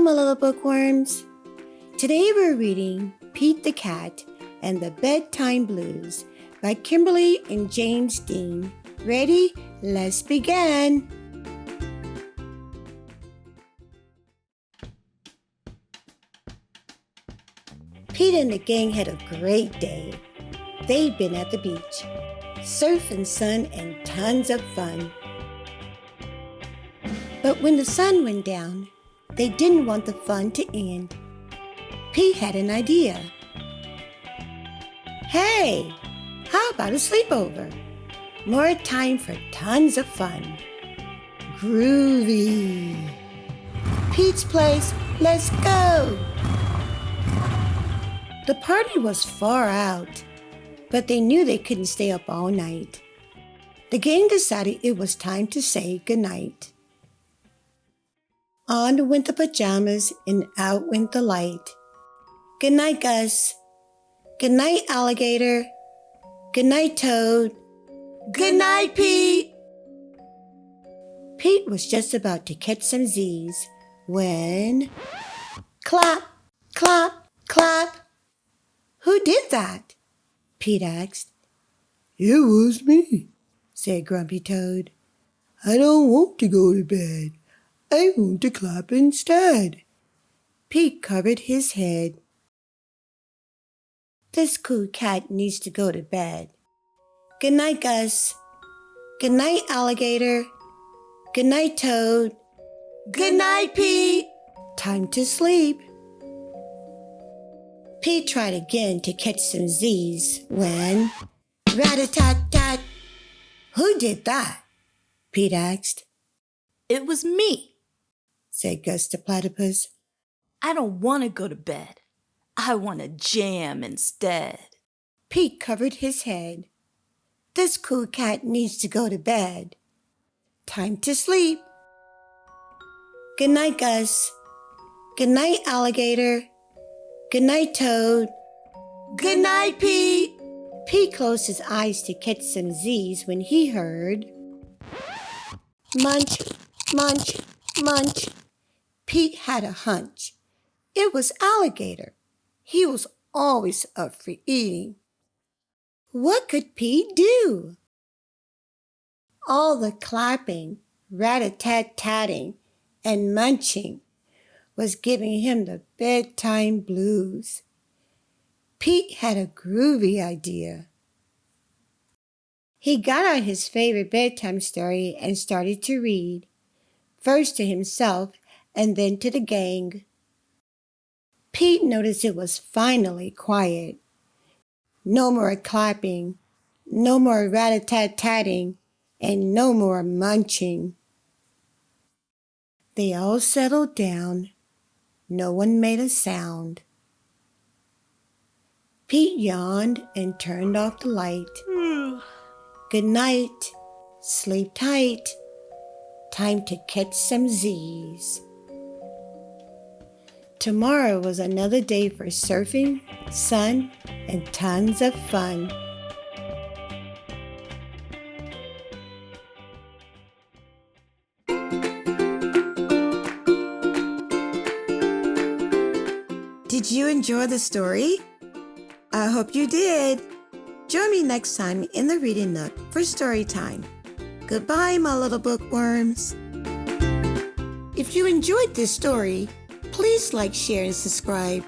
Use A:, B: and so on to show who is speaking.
A: my little bookworms. Today we're reading Pete the Cat and the Bedtime Blues by Kimberly and James Dean. Ready? Let's begin. Pete and the gang had a great day. They'd been at the beach, surf and sun and tons of fun. But when the sun went down, they didn't want the fun to end. Pete had an idea. Hey, how about a sleepover? More time for tons of fun. Groovy. Pete's place, let's go. The party was far out, but they knew they couldn't stay up all night. The gang decided it was time to say goodnight. On went the pajamas and out went the light. Good night, Gus. Good night, Alligator. Good night, Toad. Good night, Pete. Pete was just about to catch some Z's when... Clap, clap, clap. Who did that? Pete asked.
B: It was me,
A: said Grumpy Toad.
B: I don't want to go to bed. I want to clap instead.
A: Pete covered his head. This cool cat needs to go to bed. Good night, Gus. Good night, Alligator. Good night, Toad. Good night, Pete. Time to sleep. Pete tried again to catch some Z's when... Rat-a-tat-tat. Who did that? Pete asked.
C: It was me,
A: said Gus the Platypus.
C: I don't want to go to bed. I want to jam instead.
A: Pete covered his head. This cool cat needs to go to bed. Time to sleep. Good night, Gus. Good night, Alligator. Good night, Toad. Good night, Pete. Pete closed his eyes to catch some Z's when he heard... Munch, munch, munch. Pete had a hunch. It was Alligator. He was always up for eating. What could Pete do? All the clapping, rat-a-tat-tatting, and munching was giving him the bedtime blues. Pete had a groovy idea. He got out his favorite bedtime story and started to read, first to himself and then to the gang. Pete noticed it was finally quiet. No more clapping, no more rat-a-tat-tatting, and no more munching. They all settled down. No one made a sound. Pete yawned and turned off the light. Good night. Sleep tight. Time to catch some Z's. Tomorrow was another day for surfing, sun, and tons of fun. Did you enjoy the story? I hope you did. Join me next time in the Reading Nook for story time. Goodbye, my little bookworms. If you enjoyed this story, please like, share, and subscribe.